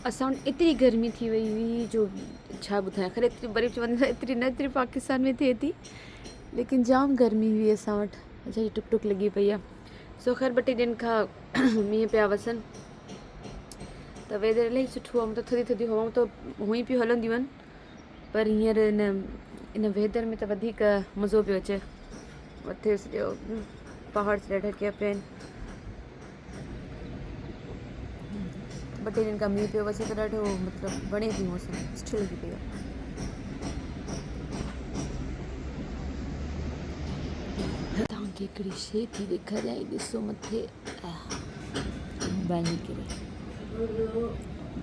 असां वटि एतिरी गर्मी थी वई हुई जो छा ॿुधायां। ख़ैर एतिरी वरी चवंदा एतिरी न एतिरी पाकिस्तान में थिए थी, लेकिन जाम गर्मी हुई असां वटि। अच्छा हीअ टुक टुक लॻी पई आहे। सो ख़ैर 2 टे ॾींहंनि खां मींहं पिया वसनि त वेदर इलाही सुठो आहे। मतिलबु थधी थधी हवाऊं त हुई पियूं हलंदियूं आहिनि, पर हींअर इन वेदर में त वधीक मज़ो पियो अचे। मथे सॼो पहाड़ सॼा ढकिया पिया आहिनि। 2 टे ॾींहंनि खां मींहुं पियो वसे त ॾाढो मतिलबु वणे थी मौसम, सुठी लॻी पई आहे। तव्हांखे हिकिड़ी शइ थी ॾेखारियां, ॾिसो मथे मोबाइल में किरे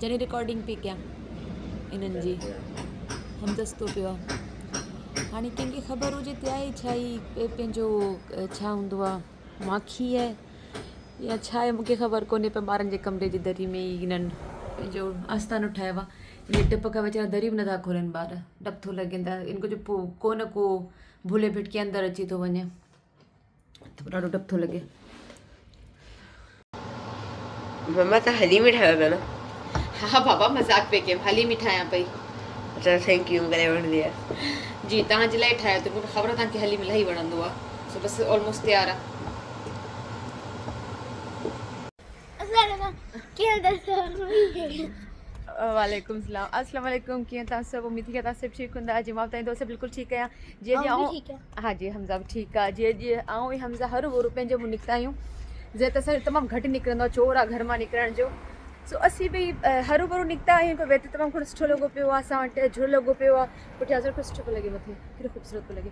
जॾहिं रिकॉर्डिंग पई कयां इन्हनि जी हमदस्तो पियो आहे। हाणे कंहिंखे ख़बर हुजे त आहे छा ई पंहिंजो छा हूंदो आहे, माखी आहे या छा आहे, मूंखे ख़बर कोन्हे। पर ॿारनि जे कमरे जी दरी में ई हिननि पंहिंजो आस्थानो ठाहियो आहे। इन टिप खां वीचारा दरी बि नथा खोलनि ॿार, डपु थो लॻनि था इनको जो पोइ को न को भुले भिटके अंदरि अची थो वञे त ॾाढो डपु थो लॻे। मम्मा त हलीमी ठाहियो पिया न? हा बाबा मज़ाक पई कयमि, हलीमी ठाहियां पई। अच्छा थैंक यू करे वठंदी आहे। जी तव्हांजे लाइ ठाहियो त मूंखे ख़बर आहे तव्हांखे हलीम इलाही वणंदो आहे। सो बसि ऑलमोस्ट तयारु आहे। वालेकुम सलाम, अस्सलाम वालेकुम। कीअं तव्हां सभु? उमेद थी तव्हां सभु ठीकु हूंदा। जी मां तव्हां दोस्त बिल्कुलु ठीकु आहियां। जीअं जीअं हा जी हमज़ा बि ठीकु आहे। जीअं जीअं ऐं हमज़ा हर भोर पंहिंजो मुंहुं निकिता आहियूं, जीअं त असांजो तमामु घटि निकिरंदो आहे, चोर आहे घर मां निकिरण जो। सो असीं बि हरू भरू निकिता आहियूं। वेदर तमामु घणो सुठो लॻो पियो आहे। असां वटि झुड़ लॻो पियो आहे। पुठियां सुठो पियो लॻे, मथे केॾो ख़ूबसूरत पियो लॻे।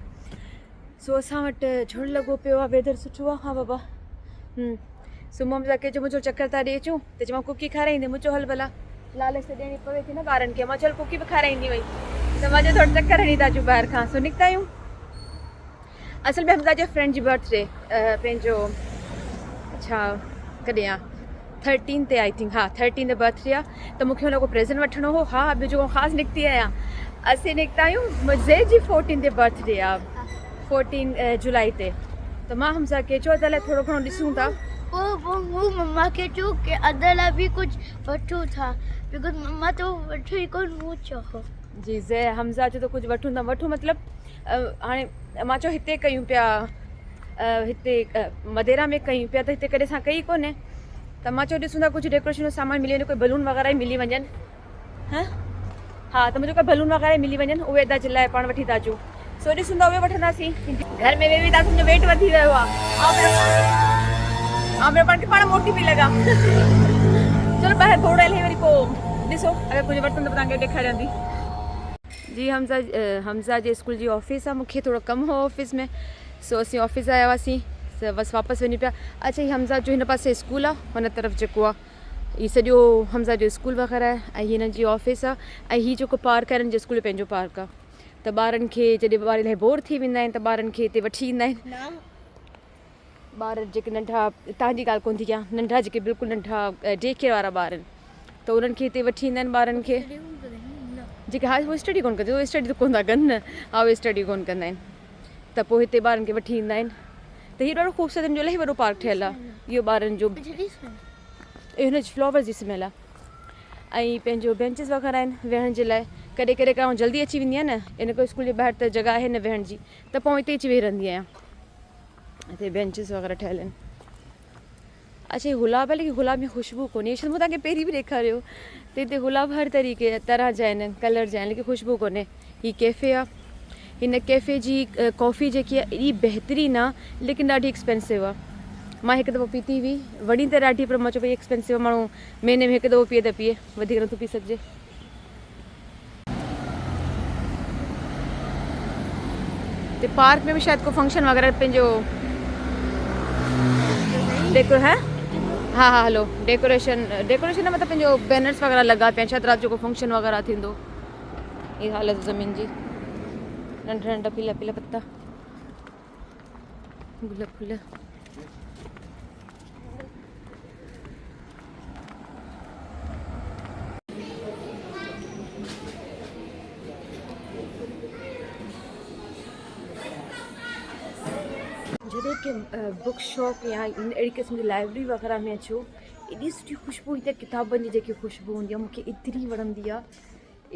सो असां वटि झुड़ लॻो पियो आहे, वेदर सुठो आहे। हा बाबा सुम्हूं पिया के जो मुंहिंजो चकर था ॾे अचूं त चयो मां कुकी खाराईंदी। मुंहिंजो हल भला लालच त ॾियणी पवे थी न ॿारनि खे। मां चल कुकी बि खाराईंदी वई त मां चयो थोरो चकर हणी था अचूं ॿाहिरि खां। सो निकिता आहियूं। असल में हमज़ा जे फ्रेंड जी बर्थडे पंहिंजो छा कॾहिं आहे 13 ते आई थिंक, हा 13 ते बर्थडे आहे त मूंखे हुन को प्रेज़ेंट वठिणो हो। हा ॿियो जेको ख़ासि निकिती आहियां। असीं निकिता आहियूं, मुंहिंजे जी 14 ते बर्थडे आहे, 14 जुलाई ते। त मां हमज़ा खे चयो त हले थोरो घणो ॾिसूं था। वो मम्मा के जो के अदर भी कुछ वठूं था, बिकॉज मम्मा तो वठो ही कोन वो चाहो। जी ज़े हमज़ा जो तो कुछ वठूं था। वठूं मतिलबु हाणे मां चयो हिते कयूं पिया, हिते मदेरा में कयूं पिया त हिते कॾहिं असां कई कोन्हे। त मां चयो ॾिसूं था कुझु डेकोरेशन जो सामान मिली वञे, कोई बलून वग़ैरह ई मिली वञनि। हा त मुंहिंजो कोई बलून वग़ैरह मिली वञनि, उहे अदा जे लाइ पाण वठी था अचूं। सो ॾिसूं था उहे वठंदासीं। घर में वेही था मुंहिंजो वेट वधी वियो आहे ऐं ॿियो पाण खे पाण मोटी पई लॻा। चलो ॿाहिरि थोरो हली वरी पोइ ॾिसो अगरि कुझु वठंदो त तव्हांखे ॾेखारियांदी। जी हमज़ा जे स्कूल जी ऑफिस आहे। मूंखे थोरो कमु हो ऑफिस में, सो असीं ऑफिस आया हुआसीं। बसि वापसि वञी पिया। अच्छा हीअ हमज़ा जो हिन पासे स्कूल आहे, हुन तरफ़ जेको आहे हीअ सॼो हमज़ा जो स्कूल वग़ैरह आहे ऐं हिन जी ऑफिस आहे। ऐं हीअ जेको पार्क आहे हिननि जे स्कूल जो पंहिंजो पार्क आहे। त ॿारनि खे जॾहिं ॿार इलाही बोर थी वेंदा आहिनि त ॿारनि खे हिते वठी ईंदा आहिनि। ॿार जेके नंढा, तव्हांजी ॻाल्हि कोन थी कयां, नंढा जेके बिल्कुलु नंढा डे केयर वारा ॿार आहिनि त उन्हनि खे हिते वठी ईंदा आहिनि ॿारनि खे। जेके हा उहे स्टडी कोन कंदा, उहे स्टडी त कोन था कनि न, हा उहे स्टडी कोन कंदा आहिनि त पोइ हिते ॿारनि खे वठी ईंदा आहिनि। त हीअ ॾाढो ख़ूबसूरत जो इलाही वॾो पार्क ठहियलु आहे। इहो ॿारनि जो हिन फ्लावर जी स्मेल आहे। ऐं पंहिंजो बेंचिस वग़ैरह आहिनि वेहण जे लाइ। कॾहिं कॾहिं का जल्दी अची वेंदी आहियां न, इन करे स्कूल जे ॿाहिरि त जॻह आहे न वेहण जी, त पोइ हिते अची वेही रहंदी आहियां। हिते बेंचिस वग़ैरह ठहियल आहिनि। अच्छा हीअ गुलाब आहे, लेकिन गुलाब में ख़ुशबू कोन्हे। मूं तव्हांखे पहिरीं बि ॾेखारियो त हिते गुलाब हर तरीक़े तरह जा आहिनि, कलर जा आहिनि, लेकिन ख़ुशबू कोन्हे। हीअ कैफ़े आहे। हिन कैफ़े जी कॉफ़ी जेकी आहे एॾी बहितरीनु आहे, लेकिन ॾाढी एक्सपेंसिव आहे। मां हिकु दफ़ो पीती हुई, वणी त ॾाढी, पर मां चयो भई एक्सपेंसिव आहे, माण्हू महीने में हिकु दफ़ो पीए त पीए, वधीक नथो पी सघिजे। हिते पार्क में बि शायदि को फंक्शन वग़ैरह पंहिंजो है। हा हा हलो डेकोरेशन न मतिलबु पंहिंजो बैनर्स वग़ैरह लॻा पिया, शायदि राति जो को फंक्शन वग़ैरह थींदो। हीअ हालत ज़मीन जी, नंढा नंढा पीला पीला पत्ता, गुल फुल। जॾहिं के बुक शॉप या अहिड़ी क़िस्म जी लाइब्रेरी वग़ैरह में अचो, एॾी सुठी ख़ुशबू ईंदी आहे किताबनि जी जेकी ख़ुशबू हूंदी आहे मूंखे एतिरी वणंदी आहे।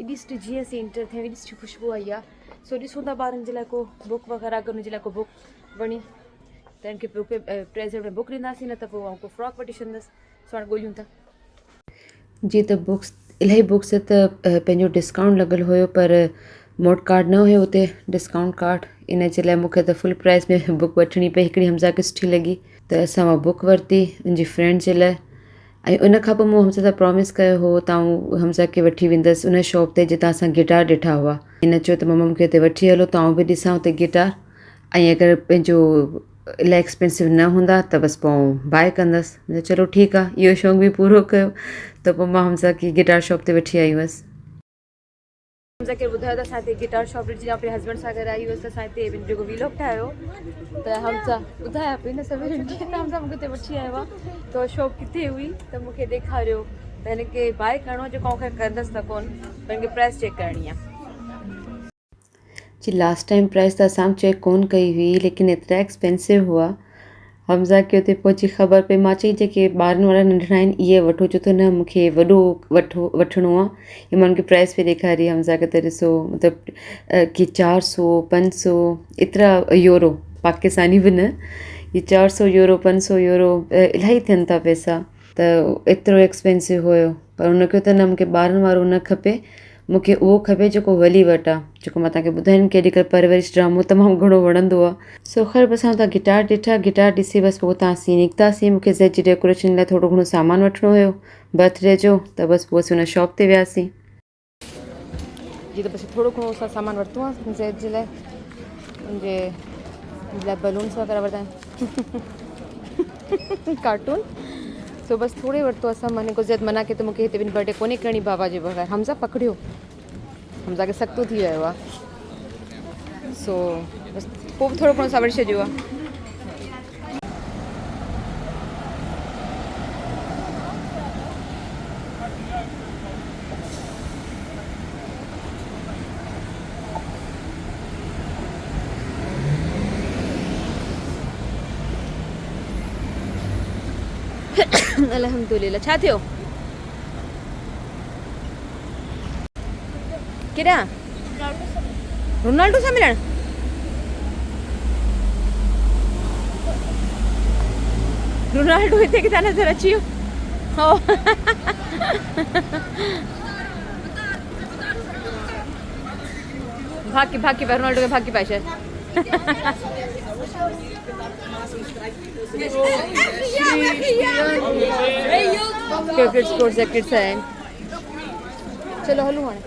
एॾी सुठी जीअं असीं एंटर थिया एॾी सुठी ख़ुशबू आई आहे। सो ॾिसूं था ॿारनि जे लाइ को बुक वग़ैरह अगरि उनजे लाइ को बुक वणी त हिनखे बुक प्रेज़ेंट में बुक ॾींदासीं, न त पोइ आउं को फ्रॉक वठी छॾंदसि। सो हाणे ॻोल्हियूं था। जी त बुक्स इलाही बुक्स त पंहिंजो डिस्काउंट लॻल हुयो, पर मूं वटि कार्ड न हुयो हुते डिस्काउंट कार्ड, इन जे लाइ मूंखे त फुल प्राइस में बुक वठणी पई। हिकिड़ी हमज़ा खे सुठी लॻी त असां उहा बुक वरिती मुंहिंजी फ्रेंड जे लाइ। ऐं उन खां पोइ मूं हमज़ा सां प्रॉमिस कयो हो त आउं हमज़ा खे वठी वेंदसि उन शॉप ते जितां असां गिटार ॾिठा हुआ। हिन चयो त मम्मा मूंखे हुते वठी हलो त आउं बि ॾिसां हुते गिटार, ऐं अगरि पंहिंजो इलाही एक्सपेंसिव न हूंदा त बसि पोइ बाए कंदसि। चलो ठीकु आहे, इहो शौक़ु बि पूरो कयो। त पोइ मां हमज़ा खे गिटार शॉप ते वठी आई हुअसि। हमज़ा खे ॿुधायो त असां हिते गिटार शॉप ॾिठी, या पंहिंजे हस्बैंड सां गॾु आई हुअसि त असां हिते जेको वीलॉग ठाहियो त हमज़ा ॿुधाया पई न सभिनीनि खे त हमज़ा मूंखे हिते वठी आयो आहे त शॉप किथे हुई त मूंखे ॾेखारियो त हिनखे बाए करिणो आहे, जेको मूंखे कंदसि त कोन, पर हिनखे प्राइस चेक करणी आहे। जी लास्ट टाइम प्राइस त असां चेक कोन कई हुई, लेकिन एतिरा एक्सपेंसिव हुआ। हमज़ा खे हुते पहुची ख़बर पई, मां चई जेके ॿारनि वारा नंढड़ा आहिनि इहे वठो, छो त न मूंखे वॾो वठिणो आहे। इहे मां उनखे प्राइस बि ॾेखारी हमज़ा खे त ॾिसो मतिलबु कि 400 500 एतिरा यूरो, पाकिस्तानी बि न, ये 400 यूरो 500 यूरो इलाही थियनि था पैसा, त एतिरो एक्सपेंसिव हुयो। पर हुन खे त न, मूंखे ॿारनि वारो न खपे, मूंखे उहो खपे जेको वली वटि आहे, जेको मां तव्हांखे ॿुधायां कि अॼुकल्ह परवरिश ड्रामो तमामु घणो वणंदो आहे। सो ख़ैर बसि असां हुतां गिटार ॾिठा, गिटार ॾिसी बसि पोइ हुतां असीं निकितासीं। मूंखे ज़ेड जी डेकोरेशन लाइ थोरो घणो सामान वठिणो हुयो बर्थडे जो, त बसि पोइ असीं हुन शॉप ते वियासीं। जी त बसि थोरो घणो असां सामान वरितो आहे ज़ेड जे लाइ, मुंहिंजे लाइ बलून्स वग़ैरह वरिता आहिनि कार्टून। सो बसि थोरो ई वरितो असां। माने को ज़ेड मना कई त मूंखे हिते बि बर्थडे कोन्हे करणी बाबा जे बग़ैर। हमज़ा पकड़ियो, हमज़ा खे सख़्तु थी वियो आहे। सो बसि पोइ बि थोरो घणो असां वठी छॾियो आहे। अल्हम्दुलिल्लाह। छा थियो? केॾां? रोनाल्डो सां मिलण? रोनाल्डो हिते किथां नज़र अची वियो? हो भागी भागी पाए, रोनाल्डो खे भागी पाए शायद। क्रिकेट स्पोर्ट्स जा किड्स आहिनि। चलो हलूं हाणे।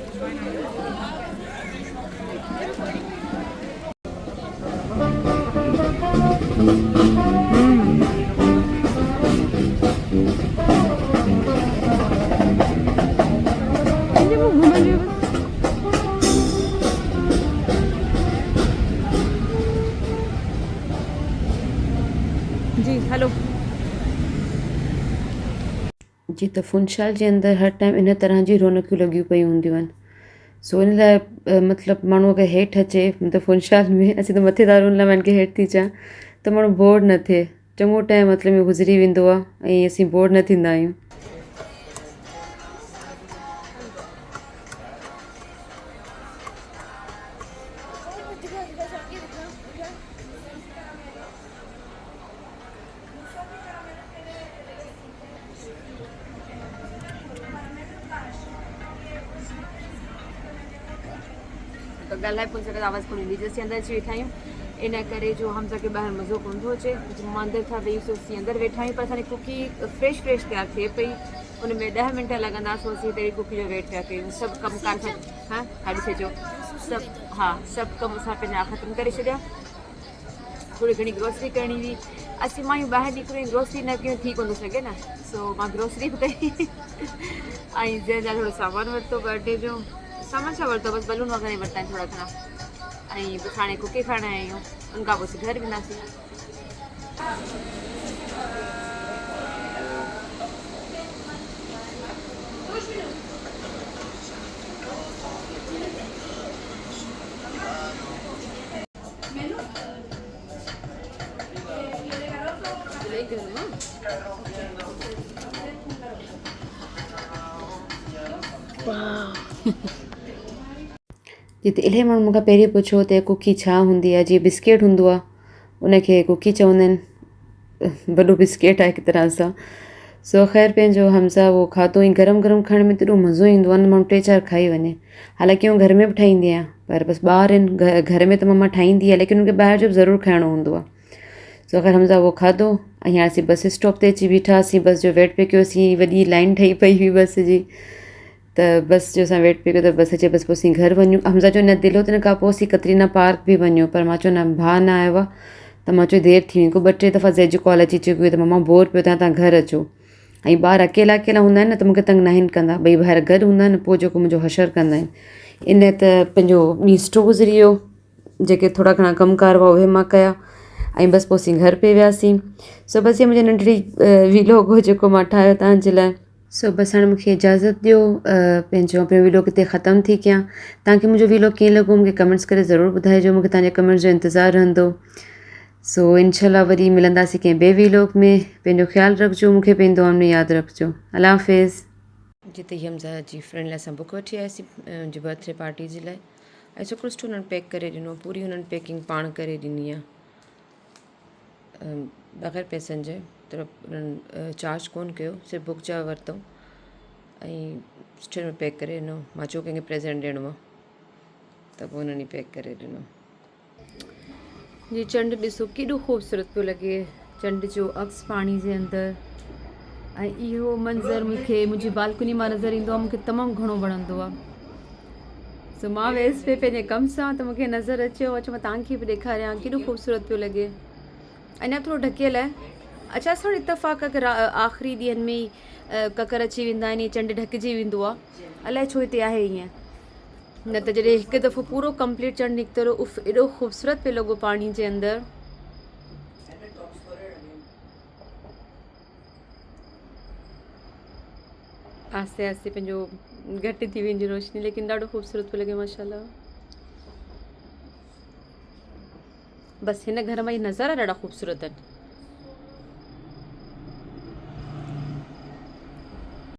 जी हलो। जी त फुनशाल जे अंदरि हर टाइम इन तरह जी रौनकियूं लॻियूं पियूं हूंदियूं आहिनि। सो इन लाइ मतिलबु माण्हू अगरि हेठि अचे मतिलबु फुनशाल में, असीं त मथे था वञूं लाइ मां हिनखे हेठि थी अचां त माण्हू बोर न थिए। चङो टाइम मतिलबु में गुज़री वेंदो आहे ऐं असीं बोर न थींदा आहियूं। तो ॻाल्हाए कोन सघंदा, आवाज़ कोन ईंदी। जेसीं अंदरि अची वेठा आहियूं इन करे जो हमज़ा खे ॿाहिरि मज़ो कोन थो अचे। मां अंदरि था वेहीसि, असीं अंदरि वेठा आहियूं, पर असांजी कुकी फ्रेश तयारु थिए पई। उन में 10 मिंट लॻंदा, सो असीं हिते कुकी जो वेट पिया कयूं। सभु कमु कार सां हा ॾाढी छॾियो सभु, हा सभु कम असां पंहिंजा ख़तमु करे छॾिया। थोरी घणी ग्रोसरी करणी हुई। असीं मायूं ॿाहिरि निकिरूं ग्रोसरी न कयूं थी कोन थो सघे न। सो मां ग्रोसरी बि कई ऐं जंहिंजा थोरो सामान वरितो बर्थडे जो। सामान छा वरितो, बसि बलून वग़ैरह वरिता आहिनि थोरा घणा, ऐं बसि हाणे कुकी खाइण आया आहियूं। उन खां पोइ असीं घर वेंदासीं। जिते इलाही माण्हू मूंखां पहिरीं पुछो त कुकी छा हूंदी आहे, जीअं बिस्किट हूंदो आहे उनखे कुकी चवंदा आहिनि, वॾो बिस्किट आहे हिकु तरह सां। सो ख़ैर पंहिंजो हमसा उहो खाधो ई गरम गरम खाइण में त एॾो मज़ो ईंदो आहे न, माण्हू 3-4 खाई वञे। हालांकि आउं घर में बि ठाहींदी आहियां, पर बसि ॿार आहिनि, घर में त मम्मा ठाहींदी आहे, लेकिन उनखे ॿाहिरि जो बि ज़रूरु खाइणो हूंदो आहे। सो ख़ैर हमसा उहो खाधो ऐं हाणे असीं बस स्टॉप ते अची बीठासीं, बस जो वेट पियो कयोसीं, वॾी लाइन ठही पई हुई बस जी, त बस जो असां वेट पियो कयो त बस अचे, बसि पोइ असीं घर वञूं। हमसा जो न दिलो त हिन खां पोइ असीं कतरीना पार्क बि वञूं, पर मां चयो न भाउ न आयो आहे त मां चयो देरि थी वेंदी, को 2-3 दफ़ा ज़ेज कॉल अची चुकी हुई त मम्मा बोर पियो थियां, तव्हां घर अचो। ऐं ॿार अकेला अकेला हूंदा आहिनि न त मूंखे तंग न कंदा, ॿई ॿाहिरि गॾु हूंदा आहिनि पोइ जेको मुंहिंजो हशर कंदा आहिनि। इन त पंहिंजो ॾींहुं सुठो गुज़री वियो, जेके थोरा घणा कमकार हुआ उहे मां कया ऐं बसि पोइ असीं घर पे वियासीं। सो बसि इहा मुंहिंजी नंढड़ी वीलॉग हो जेको मां ठाहियो तव्हांजे लाइ। सो बसि हाणे मूंखे इजाज़त ॾियो, पंहिंजो वीलॉग हिते ख़तमु थी कयां। तव्हांखे मुंहिंजो वीलॉग कीअं लॻो मूंखे कमेंट्स करे ज़रूरु ॿुधाइजो, मूंखे तव्हांजे कमेंट्स जो इंतज़ारु रहंदो। सो इनशाला वरी मिलंदासीं कंहिं ॿिए वीलॉग में। पंहिंजो ख़्यालु रखिजो, मूंखे पंहिंजो दुआ में यादि रखिजो। अल्लाह हाफ़िज़। जिते ही हमज़ा जी फ्रेंड लाइ असां बुक वठी आयासीं मुंहिंजी बर्थडे पार्टी जे लाइ, ऐं सुठो सुठो हुननि पैक करे ॾिनो, पूरी हुननि पैकिंग पाण करे ॾिनी आहे बग़ैर पैसनि जे, त उन्हनि चार्ज कोन कयो, सिर्फ़ु बुक जा वरितऊं ऐं सुठे में पैक करे ॾिनो। मां चयो कंहिंखे प्रेज़ेंट ॾियणो आहे त पोइ उन्हनि पैक करे ॾिनो। जी चंडु ॾिसो केॾो ख़ूबसूरत पियो लॻे, चंड जो अक्स पाणी जे अंदरि, ऐं इहो मंज़रु मूंखे मुंहिंजी बालकनी मां नज़र ईंदो आहे, मूंखे तमामु घणो वणंदो आहे। सो मां वियसि पे पंहिंजे कम सां त मूंखे नज़र अचियो, मां तव्हांखे बि ॾेखारियां केॾो ख़ूबसूरत पियो लॻे। अञा थोरो ढकियल आहे, अच्छा असां वटि इतफ़ाक़ अगरि आख़िरी ॾींहंनि में ई ककर अची वेंदा आहिनि, चंडु ढकिजी वेंदो आहे, अलाए छो हिते आहे ईअं, न त जॾहिं हिकु दफ़ो पूरो कंप्लीट चंडु निकितो रहो, उफ़ एॾो ख़ूबसूरत पियो लॻो पाणी जे अंदरि। आहिस्ते आहिस्ते पंहिंजो घटि थी वेंदी रोशनी, लेकिन ॾाढो ख़ूबसूरत पियो लॻे माशाल्लाह। बसि हिन घर मां ई नज़ारा ॾाढा ख़ूबसूरत आहिनि।